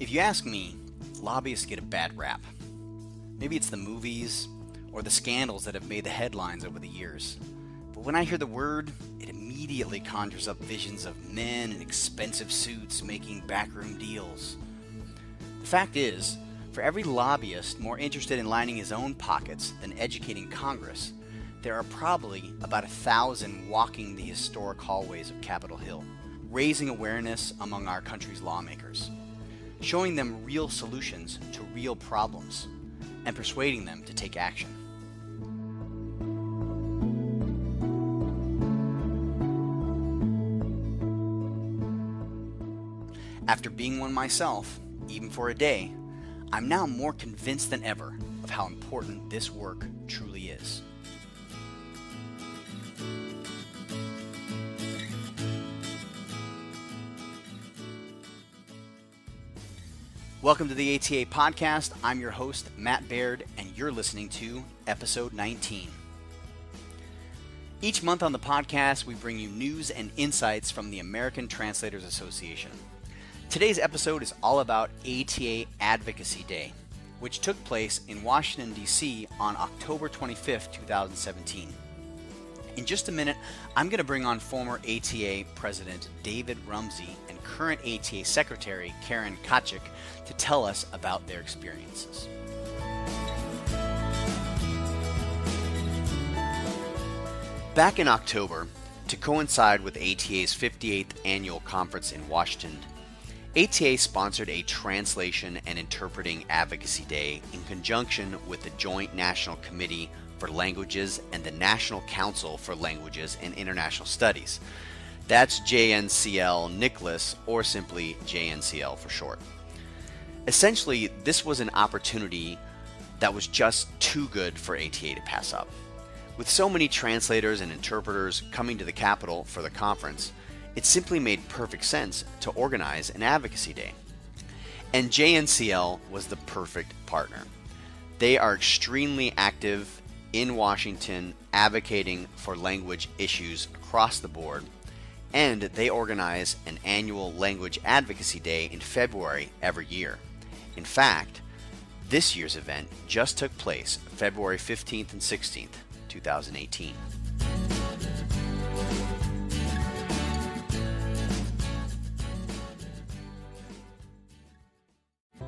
If you ask me, lobbyists get a bad rap. Maybe it's the movies or the scandals that have made the headlines over the years. But when I hear the word, it immediately conjures up visions of men in expensive suits making backroom deals. The fact is, for every lobbyist more interested in lining his own pockets than educating Congress, there are probably about 1,000 walking the historic hallways of Capitol Hill, raising awareness among our country's lawmakers, showing them real solutions to real problems, and persuading them to take action. After being one myself, even for a day, I'm now more convinced than ever of how important this work truly is. Welcome to the ATA Podcast. I'm your host, Matt Baird, and you're listening to Episode 19. Each month on the podcast, we bring you news and insights from the American Translators Association. Today's episode is all about ATA Advocacy Day, which took place in Washington, D.C. on October 25th, 2017. In just a minute, I'm going to bring on former ATA President David Rumsey and current ATA Secretary Karen Tkaczyk to tell us about their experiences. Back in October, to coincide with ATA's 58th annual conference in Washington, ATA sponsored a Translation and Interpreting Advocacy Day in conjunction with the Joint National Committee for Languages and the National Council for Languages and International Studies. That's JNCL Nicholas, or simply JNCL for short. Essentially, this was an opportunity that was just too good for ATA to pass up. With so many translators and interpreters coming to the Capitol for the conference, it simply made perfect sense to organize an advocacy day. And JNCL was the perfect partner. They are extremely active in Washington advocating for language issues across the board, and they organize an annual Language Advocacy Day in February every year. In fact, this year's event just took place February 15th and 16th, 2018.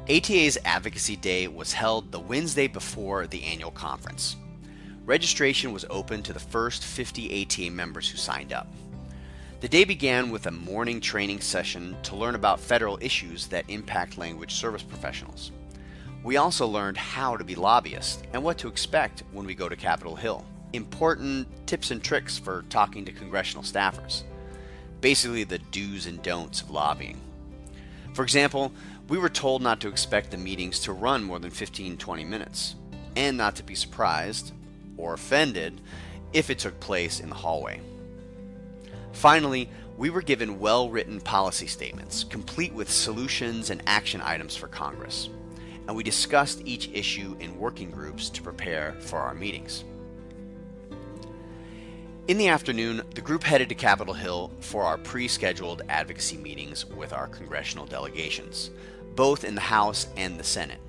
ATA's Advocacy Day was held the Wednesday before the annual conference. Registration was open to the first 50 ATA members who signed up. The day began with a morning training session to learn about federal issues that impact language service professionals. We also learned how to be lobbyists and what to expect when we go to Capitol Hill. Important tips and tricks for talking to congressional staffers. Basically the do's and don'ts of lobbying. For example, we were told not to expect the meetings to run more than 15-20 minutes, and not to be surprised or offended if it took place in the hallway. Finally, we were given well-written policy statements, complete with solutions and action items for Congress, and we discussed each issue in working groups to prepare for our meetings. In the afternoon, the group headed to Capitol Hill for our pre-scheduled advocacy meetings with our congressional delegations, both in the House and the Senate,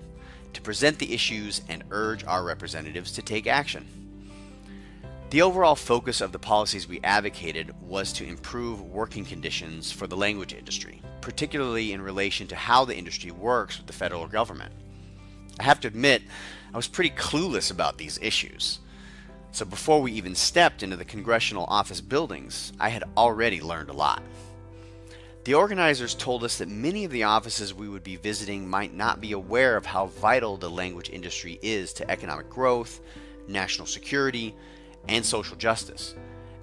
to present the issues and urge our representatives to take action. The overall focus of the policies we advocated was to improve working conditions for the language industry, particularly in relation to how the industry works with the federal government. I have to admit, I was pretty clueless about these issues. So before we even stepped into the congressional office buildings, I had already learned a lot. The organizers told us that many of the offices we would be visiting might not be aware of how vital the language industry is to economic growth, national security, and social justice,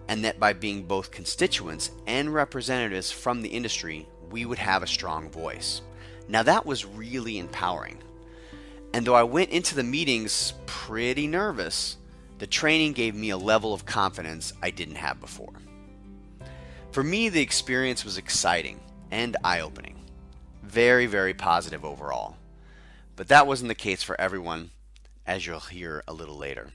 and that by being both constituents and representatives from the industry, we would have a strong voice. Now that was really empowering. And though I went into the meetings pretty nervous, the training gave me a level of confidence I didn't have before. For me, the experience was exciting and eye-opening. Very, very positive overall. But that wasn't the case for everyone, as you'll hear a little later.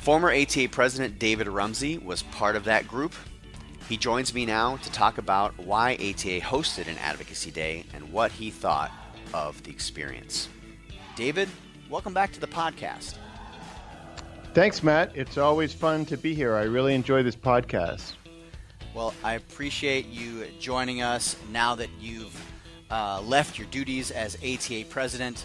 Former ATA President David Rumsey was part of that group. He joins me now to talk about why ATA hosted an Advocacy Day and what he thought of the experience. David, welcome back to the podcast. Thanks, Matt. It's always fun to be here. I really enjoy this podcast. Well, I appreciate you joining us now that you've left your duties as ATA President,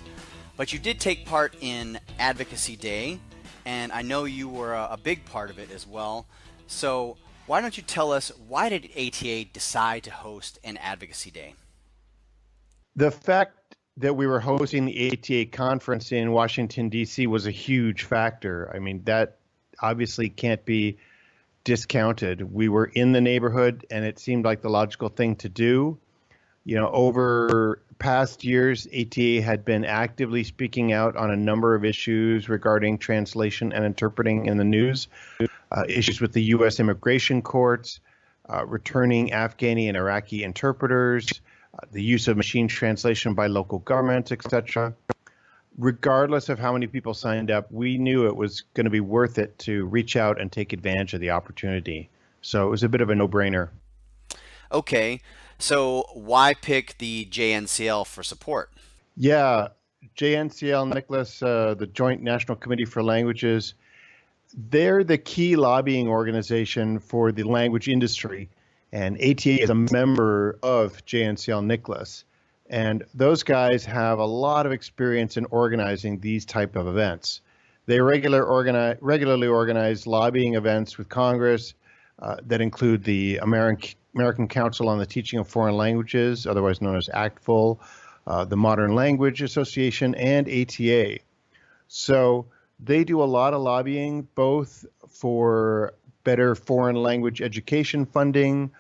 but you did take part in Advocacy Day, and I know you were a big part of it as well. So why don't you tell us, why did ATA decide to host an Advocacy Day? The fact that we were hosting the ATA conference in Washington, D.C. was a huge factor. I mean, that obviously can't be discounted. We were in the neighborhood, and it seemed like the logical thing to do. You know, over past years, ATA had been actively speaking out on a number of issues regarding translation and interpreting in the news, issues with the U.S. immigration courts, returning Afghani and Iraqi interpreters, the use of machine translation by local governments, etc. Regardless of how many people signed up, we knew it was going to be worth it to reach out and take advantage of the opportunity. So it was a bit of a no-brainer. Okay, so why pick the JNCL for support? Yeah, JNCL, Nicholas, the Joint National Committee for Languages, they're the key lobbying organization for the language industry. And ATA is a member of JNCL Nicholas. And those guys have a lot of experience in organizing these type of events. They regularly organize lobbying events with Congress that include the American Council on the Teaching of Foreign Languages, otherwise known as ACTFL, the Modern Language Association, and ATA. So they do a lot of lobbying, both for better foreign language education funding,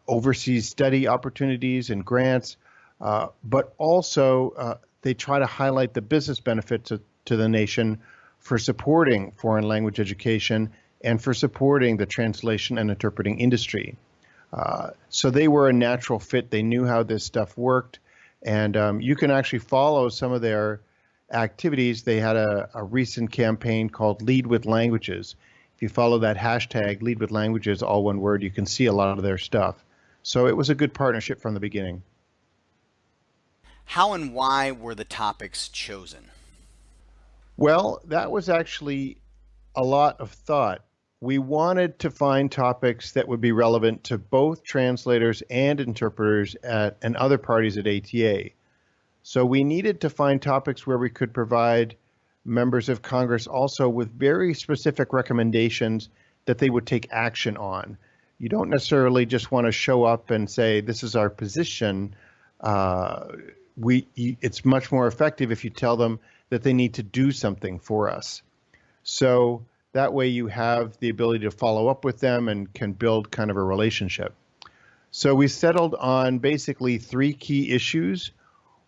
overseas study opportunities and grants, but also they try to highlight the business benefits to the nation for supporting foreign language education and for supporting the translation and interpreting industry. So they were a natural fit. They knew how this stuff worked, and you can actually follow some of their activities. They had a recent campaign called Lead with Languages. If you follow that hashtag, Lead with Languages, all one word, you can see a lot of their stuff. So it was a good partnership from the beginning. How and why were the topics chosen? Well, that was actually a lot of thought. We wanted to find topics that would be relevant to both translators and interpreters and other parties at ATA. So we needed to find topics where we could provide members of Congress also with very specific recommendations that they would take action on. You don't necessarily just want to show up and say, this is our position. It's much more effective if you tell them that they need to do something for us. So that way you have the ability to follow up with them and can build kind of a relationship. So we settled on basically three key issues.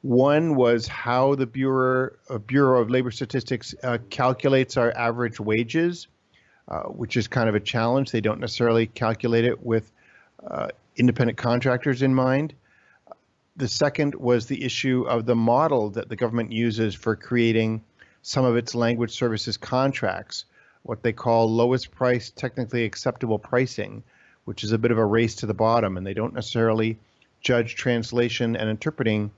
One was how the Bureau of Labor Statistics calculates our average wages, which is kind of a challenge. They don't necessarily calculate it with independent contractors in mind. The second was the issue of the model that the government uses for creating some of its language services contracts, what they call lowest price, technically acceptable pricing, which is a bit of a race to the bottom, and they don't necessarily judge translation and interpreting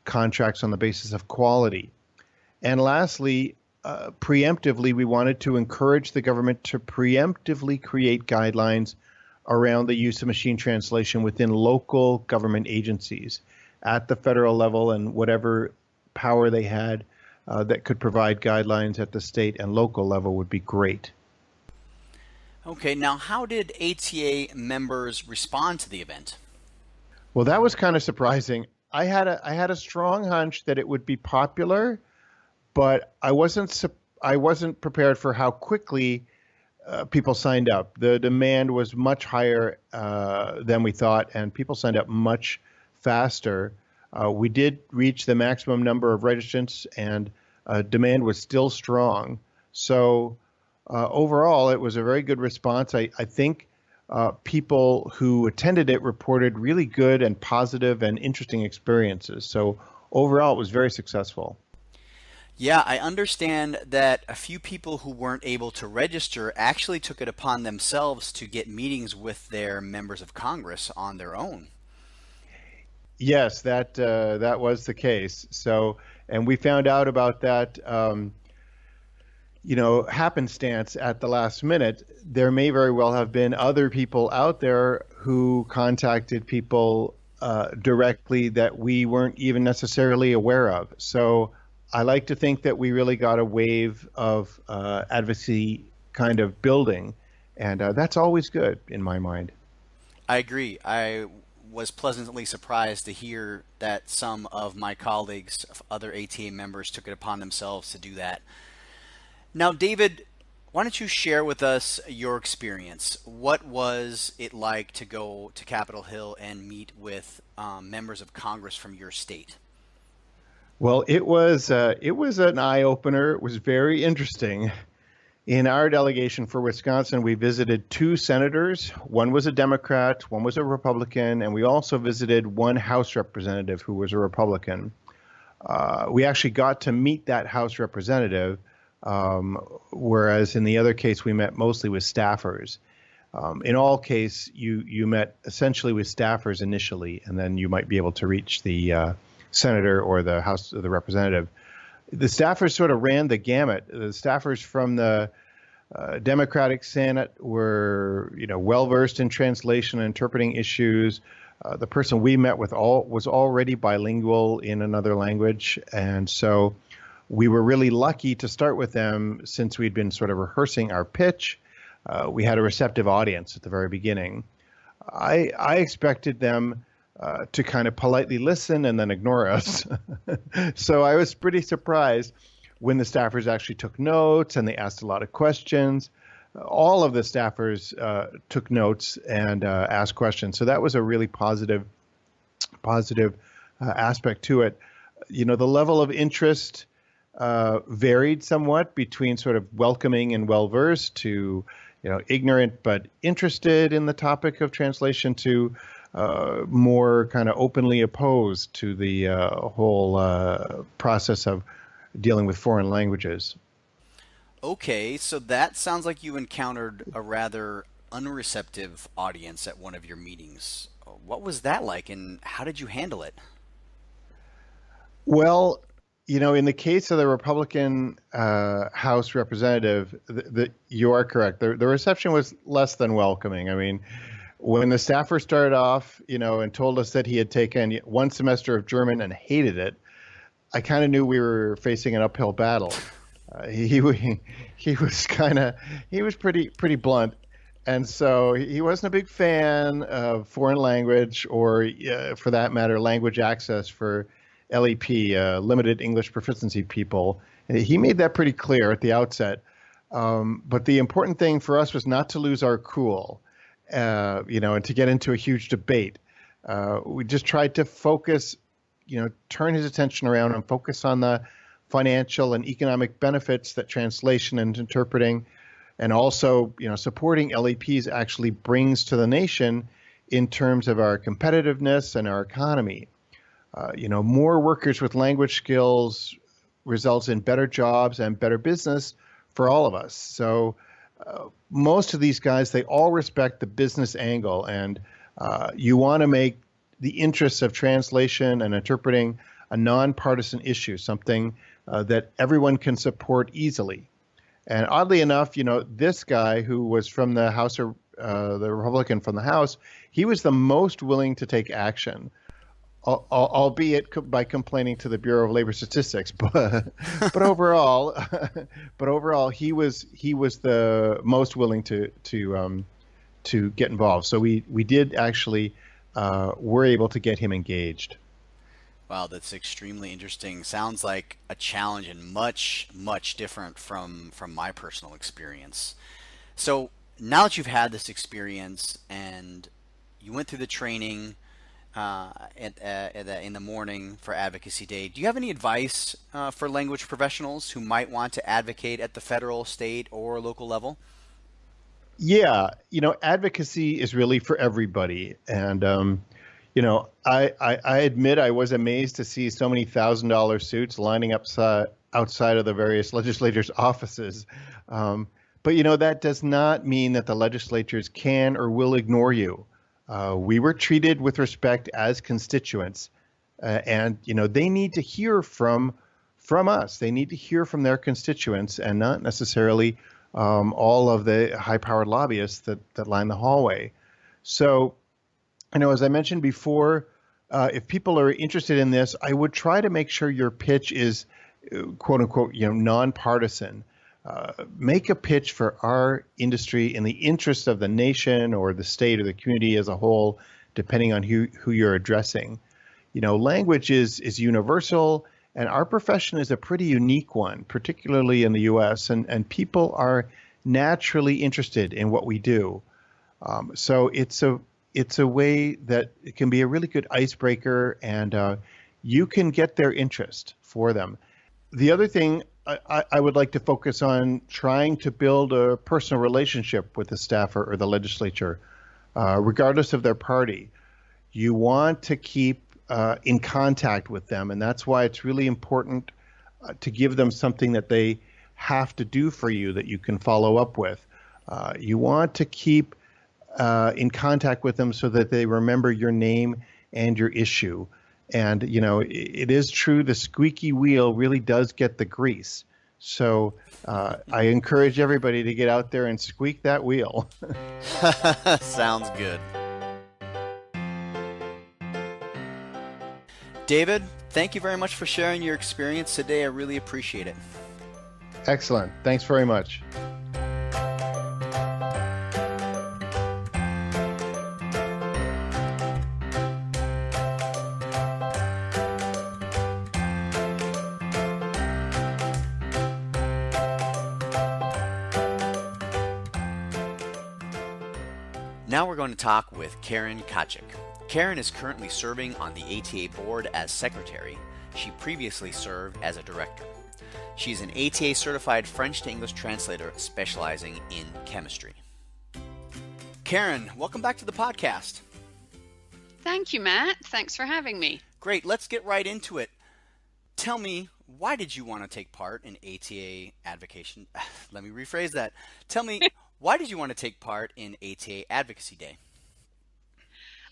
contracts on the basis of quality. And lastly, preemptively, we wanted to encourage the government to preemptively create guidelines around the use of machine translation within local government agencies at the federal level, and whatever power they had that could provide guidelines at the state and local level would be great. Okay, now how did ATA members respond to the event? Well, that was kind of surprising. I had a strong hunch that it would be popular, but I wasn't prepared for how quickly people signed up. The demand was much higher than we thought, and people signed up much faster. We did reach the maximum number of registrants, and demand was still strong. So overall, it was a very good response. I think people who attended it reported really good and positive and interesting experiences. So overall, it was very successful. Yeah, I understand that a few people who weren't able to register actually took it upon themselves to get meetings with their members of Congress on their own. Yes, that was the case. So, and we found out about that, happenstance at the last minute. There may very well have been other people out there who contacted people directly that we weren't even necessarily aware of. So, I like to think that we really got a wave of advocacy kind of building, and that's always good in my mind. I agree. I was pleasantly surprised to hear that some of my colleagues, other ATA members, took it upon themselves to do that. Now, David, why don't you share with us your experience? What was it like to go to Capitol Hill and meet with members of Congress from your state? Well, it was an eye opener. It was very interesting. In our delegation for Wisconsin, we visited two senators. One was a Democrat, one was a Republican, and we also visited one House representative who was a Republican. We actually got to meet that House representative, whereas in the other case, we met mostly with staffers. In all case, you met essentially with staffers initially, and then you might be able to reach the senator or the House or the representative. The staffers sort of ran the gamut. The staffers from the Democratic Senate were, well versed in translation and interpreting issues. The person we met with was already bilingual in another language, and so we were really lucky to start with them since we'd been sort of rehearsing our pitch. We had a receptive audience at the very beginning. I expected them to kind of politely listen and then ignore us. So I was pretty surprised when the staffers actually took notes and they asked a lot of questions. All of the staffers took notes and asked questions. So that was a really positive aspect to it. The level of interest varied somewhat between sort of welcoming and well-versed to, ignorant but interested in the topic of translation to more kind of openly opposed to the whole process of dealing with foreign languages. Okay, so that sounds like you encountered a rather unreceptive audience at one of your meetings. What was that like, and how did you handle it? Well, in the case of the Republican House representative, you are correct. The reception was less than welcoming. I mean, when the staffer started off, and told us that he had taken one semester of German and hated it, I kind of knew we were facing an uphill battle. He was pretty blunt, and so he wasn't a big fan of foreign language or, for that matter, language access for LEP, limited English proficiency people. And he made that pretty clear at the outset. But the important thing for us was not to lose our cool, and to get into a huge debate. We just tried to focus, turn his attention around and focus on the financial and economic benefits that translation and interpreting and also, supporting LEPs actually brings to the nation in terms of our competitiveness and our economy. More workers with language skills results in better jobs and better business for all of us. So most of these guys, they all respect the business angle, and you want to make the interests of translation and interpreting a nonpartisan issue, something that everyone can support easily. And oddly enough, this guy who was from the House, the Republican from the House, he was the most willing to take action, albeit by complaining to the Bureau of Labor Statistics. But overall, he was the most willing to get involved. So we did actually were able to get him engaged. Wow, that's extremely interesting. Sounds like a challenge and much, much different from my personal experience. So now that you've had this experience and you went through the training in the morning for Advocacy Day, do you have any advice for language professionals who might want to advocate at the federal, state, or local level? Yeah, advocacy is really for everybody. And, I admit I was amazed to see so many $1,000 suits lining up outside of the various legislators' offices. But that does not mean that the legislatures can or will ignore you. We were treated with respect as constituents, and they need to hear from us. They need to hear from their constituents, and not necessarily all of the high-powered lobbyists that line the hallway. So, as I mentioned before, if people are interested in this, I would try to make sure your pitch is, quote unquote, nonpartisan. Make a pitch for our industry in the interest of the nation or the state or the community as a whole, depending on who you're addressing. Language is universal, and our profession is a pretty unique one, particularly in the U.S., and people are naturally interested in what we do. So it's a way that it can be a really good icebreaker, and you can get their interest for them. The other thing I would like to focus on trying to build a personal relationship with the staffer or the legislature, regardless of their party. You want to keep in contact with them, and that's why it's really important to give them something that they have to do for you that you can follow up with. You want to keep in contact with them so that they remember your name and your issue. And, it is true, the squeaky wheel really does get the grease. So I encourage everybody to get out there and squeak that wheel. Sounds good. David, thank you very much for sharing your experience today. I really appreciate it. Excellent. Thanks very much. Now we're going to talk with Karen Tkaczyk. Karen is currently serving on the ATA board as secretary. She previously served as a director. She's an ATA certified French to English translator specializing in chemistry. Karen, welcome back to the podcast. Thank you, Matt. Thanks for having me. Great. Let's get right into it. Tell me, why did you want to take part in ATA Advocacy? Let me rephrase that. Tell me, why did you want to take part in ATA Advocacy Day?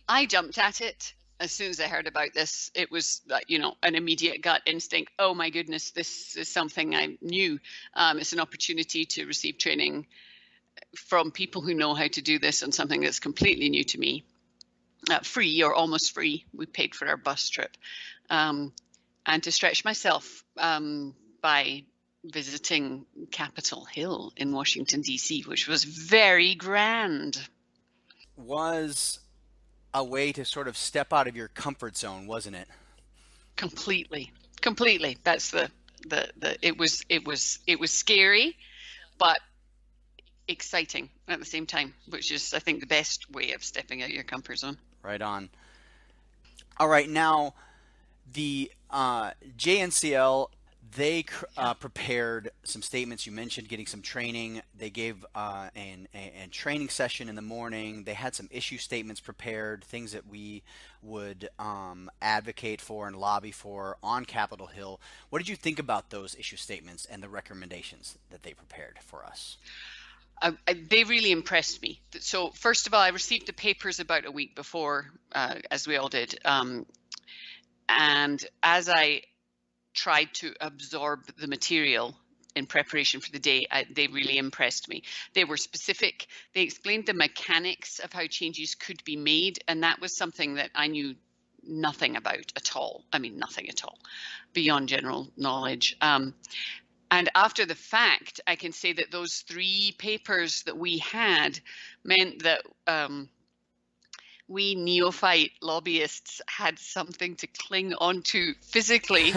I jumped at it as soon as I heard about this. It was, an immediate gut instinct. Oh my goodness, this is something I knew. It's an opportunity to receive training from people who know how to do this on something that's completely new to me. Free or almost free. We paid for our bus trip. And to stretch myself by visiting Capitol Hill in Washington, D.C., which was very grand. Was a way to sort of step out of your comfort zone, wasn't it? Completely. That's it was scary, but exciting at the same time, which is, I think, the best way of stepping out of your comfort zone. Right on. All right, now the JNCL, they prepared some statements. You mentioned getting some training. They gave a training session in the morning. They had some issue statements prepared, things that we would advocate for and lobby for on Capitol Hill. What did you think about those issue statements and the recommendations that they prepared for us? They really impressed me. So first of all, I received the papers about a week before, as we all did. And as I tried to absorb the material in preparation for the day, they really impressed me. They were specific. They explained the mechanics of how changes could be made. And that was something that I knew nothing about at all. I mean, nothing at all beyond general knowledge. And after the fact, I can say that those 3 papers that we had meant that we neophyte lobbyists had something to cling onto physically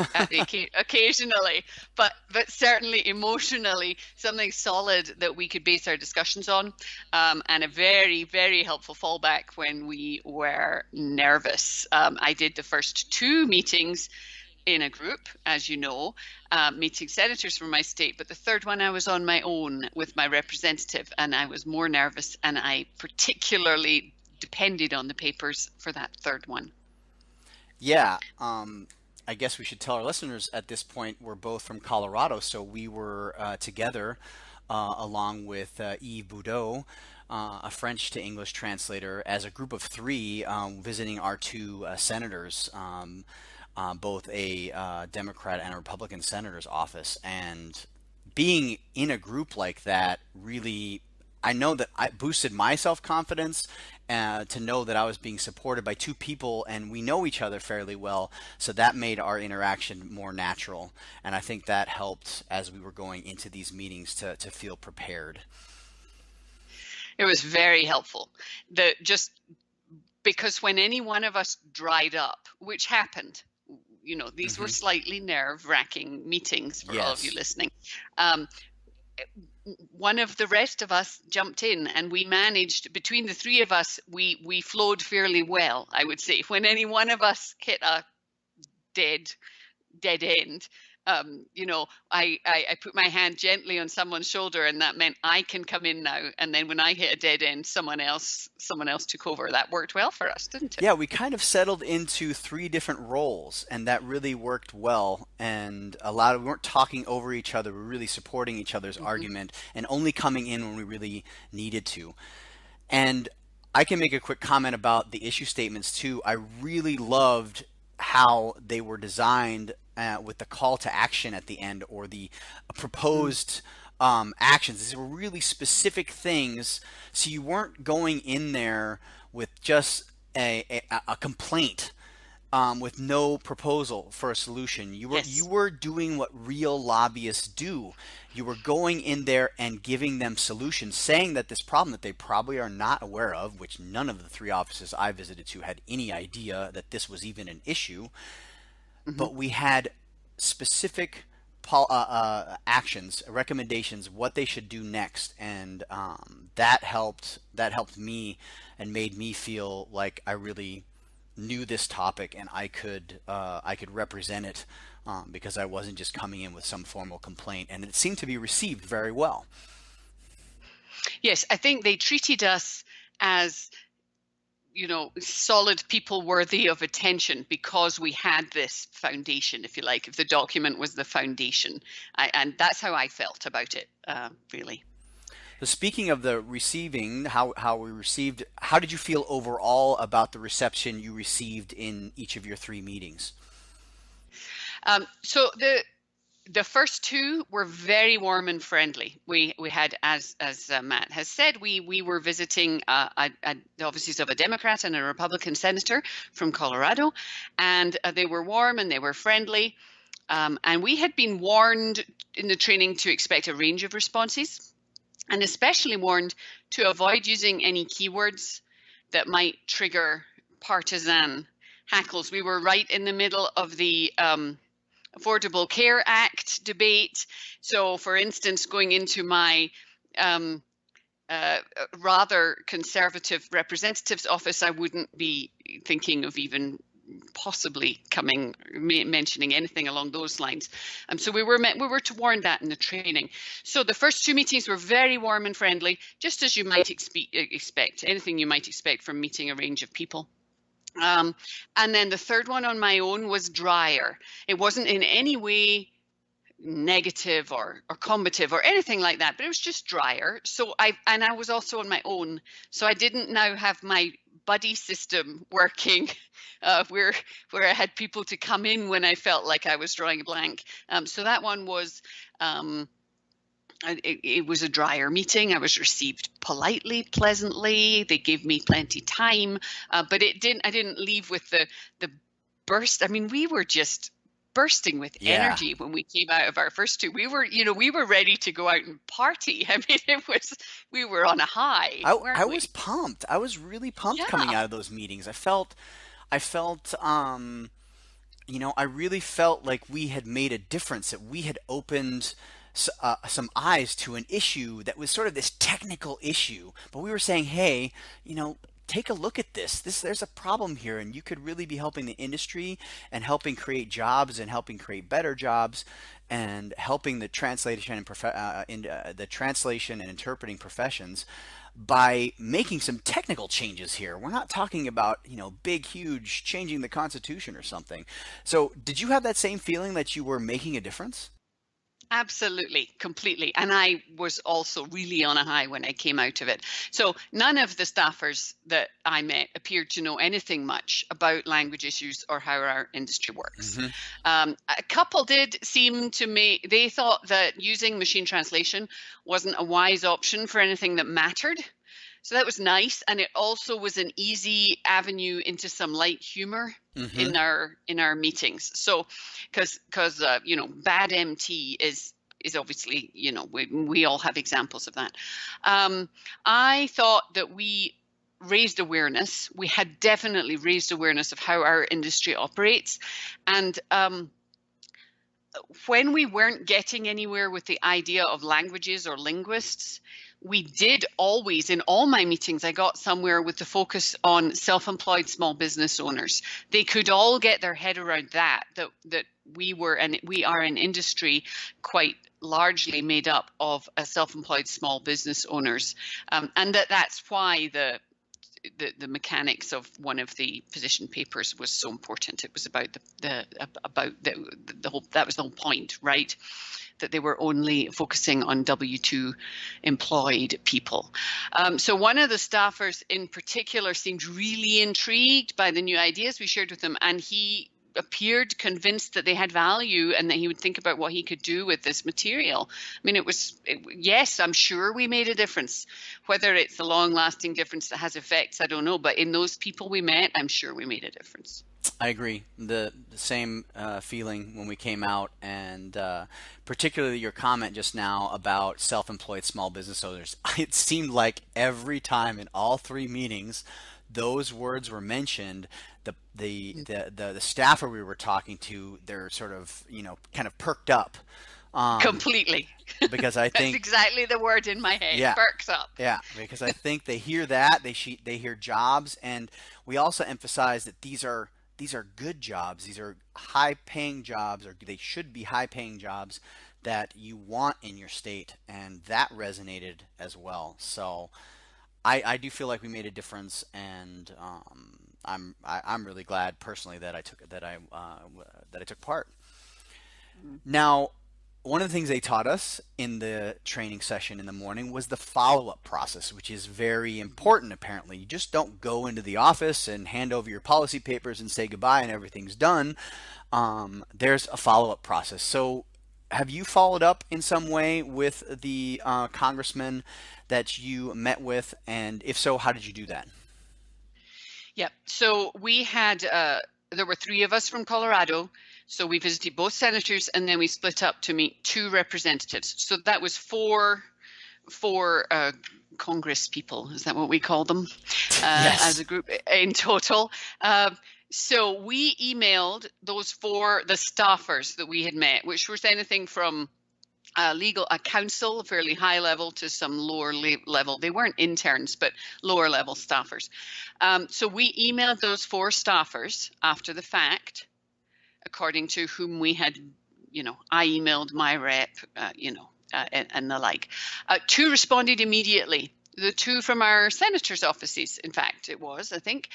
occasionally, but certainly emotionally, something solid that we could base our discussions on, and a very, very helpful fallback when we were nervous. I did the first 2 meetings in a group, as you know, meeting senators from my state, but the third one I was on my own with my representative, and I was more nervous, and I particularly depended on the papers for that third one. Yeah, I guess we should tell our listeners at this point we're both from Colorado, so we were together along with Yves Boudot, a French to English translator, as a group of three visiting our two senators, both a Democrat and a Republican senator's office. And being in a group like that really, I know that I boosted my self-confidence to know that I was being supported by two people and we know each other fairly well. So that made our interaction more natural. And I think that helped as we were going into these meetings to feel prepared. It was very helpful. Just because when any one of us dried up, which happened, these were slightly nerve-wracking meetings for all of you listening. One of the rest of us jumped in, and we managed, between the three of us, we flowed fairly well, I would say. When any one of us hit a dead end, I put my hand gently on someone's shoulder, and that meant I can come in now. And then when I hit a dead end, someone else took over. That worked well for us, didn't it? Yeah, we kind of settled into three different roles, and that really worked well. And we weren't talking over each other. We were really supporting each other's argument and only coming in when we really needed to. And I can make a quick comment about the issue statements too. I really loved how they were designed with the call to action at the end, or the proposed actions. These were really specific things, so you weren't going in there with just a complaint with no proposal for a solution. You were doing what real lobbyists do. You were going in there and giving them solutions, saying that this problem that they probably are not aware of, which none of the three offices I visited to had any idea that this was even an issue, but we had specific actions, recommendations, what they should do next, and that helped me and made me feel like I really knew this topic and I could represent it because I wasn't just coming in with some formal complaint, and it seemed to be received very well. Yes, I think they treated us as solid people worthy of attention because we had this foundation, if you like, if the document was the foundation. And that's how I felt about it, really. So speaking of the receiving, how we received, how did you feel overall about the reception you received in each of your three meetings? So the first two were very warm and friendly. We had, as Matt has said, we were visiting the offices of a Democrat and a Republican senator from Colorado, and they were warm and they were friendly. And we had been warned in the training to expect a range of responses, and especially warned to avoid using any keywords that might trigger partisan hackles. We were right in the middle of the Affordable Care Act debate. So, for instance, going into my rather conservative representative's office, I wouldn't be thinking of even possibly mentioning anything along those lines. So we were to warn that in the training. So the first two meetings were very warm and friendly, just as you might expect, anything you might expect from meeting a range of people. And then the third one on my own was drier. It wasn't in any way negative or combative or anything like that, but it was just drier. So I was also on my own, so I didn't now have my buddy system working, where I had people to come in when I felt like I was drawing a blank. So that one was it was a drier meeting. I was received politely, pleasantly. They gave me plenty time, but I didn't leave with the burst. I mean, we were just bursting with energy when we came out of our first two. We were ready to go out and party. I mean, we were on a high. I was pumped. I was really pumped coming out of those meetings. I felt I really felt like we had made a difference, that we had opened some eyes to an issue that was sort of this technical issue, but we were saying, hey, take a look at this. There's a problem here, and you could really be helping the industry and helping create jobs and helping create better jobs and helping the translation and the translation and interpreting professions by making some technical changes here. We're not talking about, big, huge changing the Constitution or something. So did you have that same feeling that you were making a difference? Absolutely, completely. And I was also really on a high when I came out of it. So none of the staffers that I met appeared to know anything much about language issues or how our industry works. A couple did seem to they thought that using machine translation wasn't a wise option for anything that mattered. So that was nice, and it also was an easy avenue into some light humor in our meetings. So, because bad MT is obviously, we all have examples of that. I thought that we raised awareness. We had definitely raised awareness of how our industry operates, and when we weren't getting anywhere with the idea of languages or linguists, we did always, in all my meetings, I got somewhere with the focus on self-employed small business owners. They could all get their head around that we are an industry quite largely made up of self-employed small business owners, and that's why the mechanics of one of the position papers was so important. It was about the whole, that was the whole point, right? That they were only focusing on W-2 employed people. So one of the staffers in particular seemed really intrigued by the new ideas we shared with him, and he appeared convinced that they had value and that he would think about what he could do with this material. I mean, yes, I'm sure we made a difference. Whether it's a long-lasting difference that has effects, I don't know. But in those people we met, I'm sure we made a difference. I agree. The same feeling when we came out, and particularly your comment just now about self-employed small business owners. It seemed like every time in all three meetings, those words were mentioned. The staffer we were talking to, they're sort of kind of perked up. Completely. Because I think that's exactly the word in my head. Yeah, perks up. Yeah, because I think they hear that, they hear jobs, and we also emphasize that these are good jobs. These are high-paying jobs, or they should be high-paying jobs that you want in your state, and that resonated as well. So I do feel like we made a difference, and I'm really glad personally that I took part. Now, one of the things they taught us in the training session in the morning was the follow-up process, which is very important apparently. You just don't go into the office and hand over your policy papers and say goodbye and everything's done. There's a follow-up process. So have you followed up in some way with the congressman that you met with? And if so, how did you do that? Yeah, so we had, there were three of us from Colorado. So we visited both senators, and then we split up to meet two representatives. So that was four Congress people. Is that what we call them? Yes. As a group in total. So we emailed the staffers that we had met, which was anything from a counsel, a fairly high level, to some lower level. They weren't interns, but lower level staffers. So we emailed those four staffers after the fact, according to whom we had, I emailed my rep, and the like. Two responded immediately. The two from our senators' offices, in fact, it was, I think,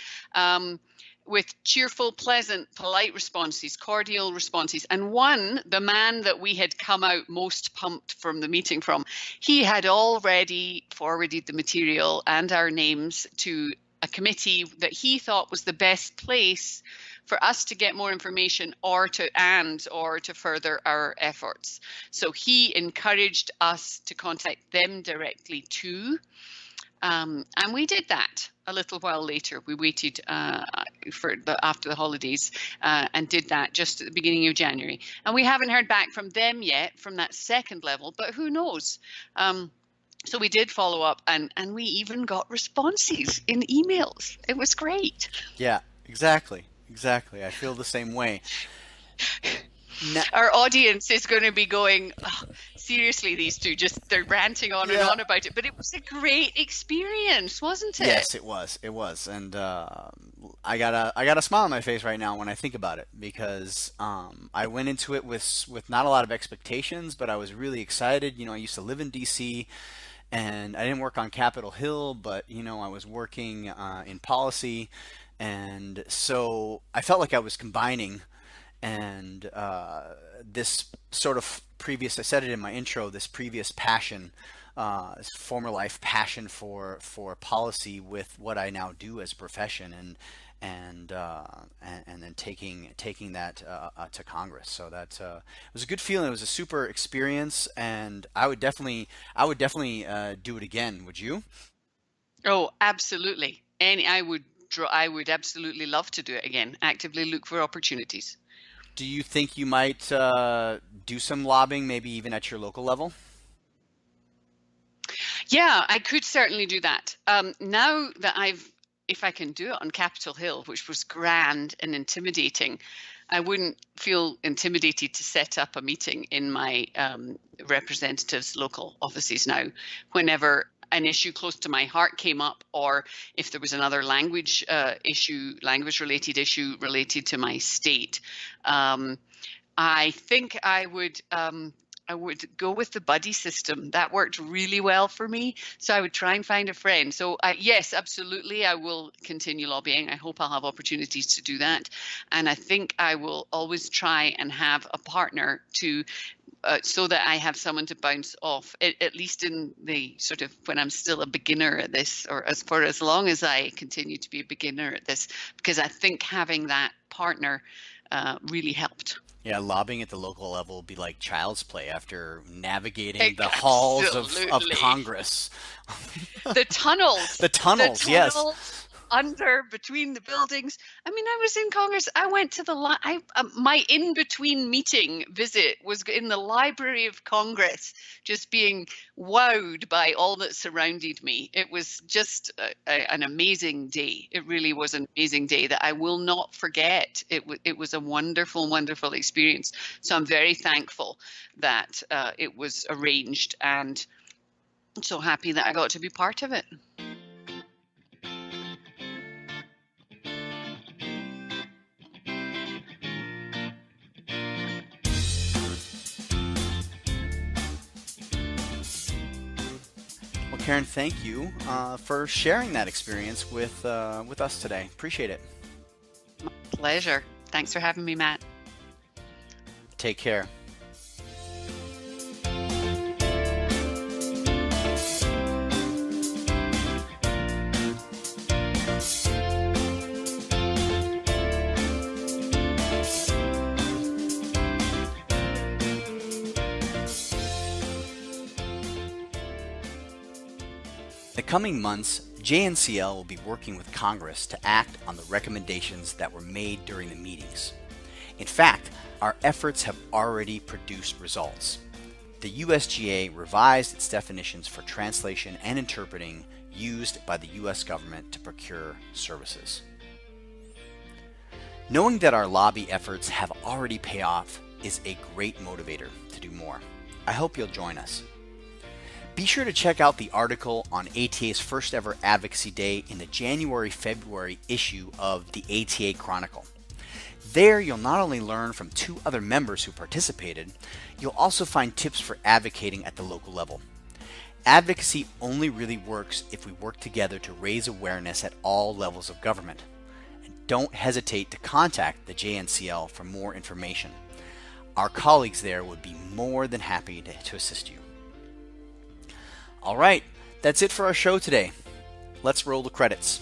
with cheerful, pleasant, polite responses, cordial responses. And one, the man that we had come out most pumped from the meeting from, he had already forwarded the material and our names to a committee that he thought was the best place for us to get more information or to further our efforts. So he encouraged us to contact them directly too. And we did that a little while later. We waited after the holidays and did that just at the beginning of January. And we haven't heard back from them yet from that second level, but who knows? So we did follow up, and we even got responses in emails. It was great. Yeah, exactly. I feel the same way. Our audience is going to be going, oh, seriously, these two, they're ranting on and on about it. But it was a great experience, wasn't it? Yes, it was. And I got a smile on my face right now when I think about it, because I went into it with not a lot of expectations, but I was really excited. I used to live in DC, And I didn't work on Capitol Hill, but I was working in policy, and so I felt like I was combining. And this sort of previous, I said it in my intro, this previous passion, this former life passion for policy with what I now do as a profession, and then taking that to Congress. So that it was a good feeling. It was a super experience, and I would definitely do it again. Would you? Oh, absolutely. And I would absolutely love to do it again. Actively look for opportunities. Do you think you might do some lobbying, maybe even at your local level? Yeah, I could certainly do that. Now that if I can do it on Capitol Hill, which was grand and intimidating, I wouldn't feel intimidated to set up a meeting in my representatives' local offices now, whenever an issue close to my heart came up, or if there was another language related issue related to my state. I think I would go with the buddy system. That worked really well for me. So I would try and find a friend. So yes, absolutely, I will continue lobbying. I hope I'll have opportunities to do that. And I think I will always try and have a partner so that I have someone to bounce off, at least in the sort of when I'm still a beginner at this, or for as long as I continue to be a beginner at this, because I think having that partner really helped. Yeah, lobbying at the local level will be like child's play after navigating the halls of Congress. The tunnels. The tunnels, yes. Under, between the buildings. I mean, I was in Congress. I went to my in-between meeting visit was in the Library of Congress, just being wowed by all that surrounded me. It was just an amazing day. It really was an amazing day that I will not forget. It was a wonderful, wonderful experience. So I'm very thankful that it was arranged, and I'm so happy that I got to be part of it. Karen, thank you for sharing that experience with us today. Appreciate it. My pleasure. Thanks for having me, Matt. Take care. In the coming months, JNCL will be working with Congress to act on the recommendations that were made during the meetings. In fact, our efforts have already produced results. The USGA revised its definitions for translation and interpreting used by the US government to procure services. Knowing that our lobby efforts have already paid off is a great motivator to do more. I hope you'll join us. Be sure to check out the article on ATA's first ever Advocacy Day in the January-February issue of the ATA Chronicle. There, you'll not only learn from 2 other members who participated, you'll also find tips for advocating at the local level. Advocacy only really works if we work together to raise awareness at all levels of government. And don't hesitate to contact the JNCL for more information. Our colleagues there would be more than happy to assist you. All right, that's it for our show today. Let's roll the credits.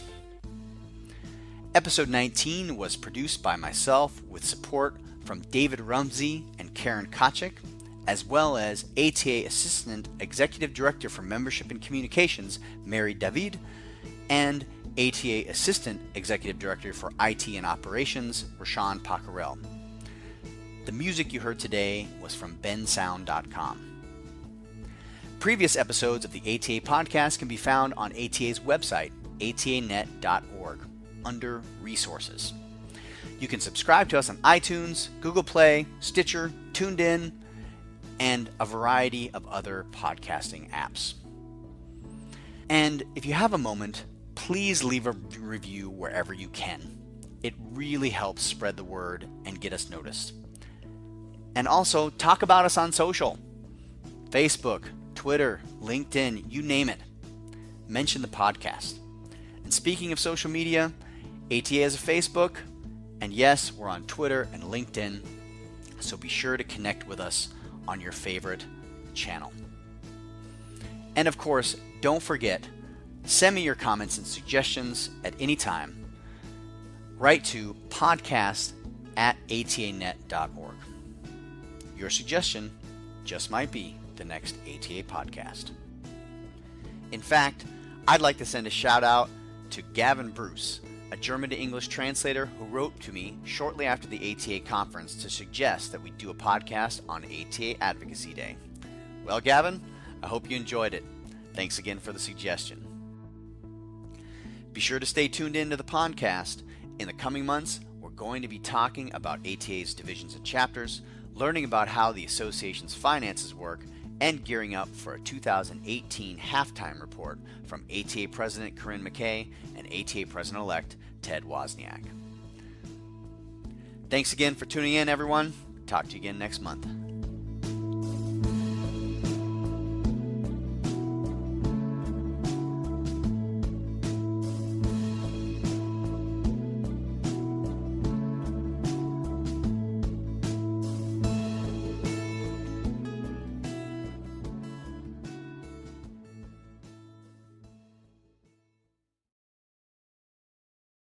Episode 19 was produced by myself with support from David Rumsey and Karen Tkaczyk, as well as ATA Assistant Executive Director for Membership and Communications, Mary David, and ATA Assistant Executive Director for IT and Operations, Rashawn Paccarel. The music you heard today was from bensound.com. Previous episodes of the ATA podcast can be found on ATA's website, atanet.org, under Resources. You can subscribe to us on iTunes, Google Play, Stitcher, Tuned In, and a variety of other podcasting apps. And if you have a moment, please leave a review wherever you can. It really helps spread the word and get us noticed. And also, talk about us on social. Facebook, Twitter, LinkedIn, you name it. Mention the podcast. And speaking of social media, ATA has a Facebook, and yes, we're on Twitter and LinkedIn, so be sure to connect with us on your favorite channel. And of course, don't forget, send me your comments and suggestions at any time. Write to podcast@atanet.org. Your suggestion just might be the next ATA podcast. In fact, I'd like to send a shout out to Gavin Bruce, a German to English translator who wrote to me shortly after the ATA conference to suggest that we do a podcast on ATA Advocacy Day. Well, Gavin, I hope you enjoyed it. Thanks again for the suggestion. Be sure to stay tuned in to the podcast. In the coming months, we're going to be talking about ATA's divisions and chapters, learning about how the association's finances work, and gearing up for a 2018 halftime report from ATA President Corinne McKay and ATA President-elect Ted Wozniak. Thanks again for tuning in, everyone. Talk to you again next month.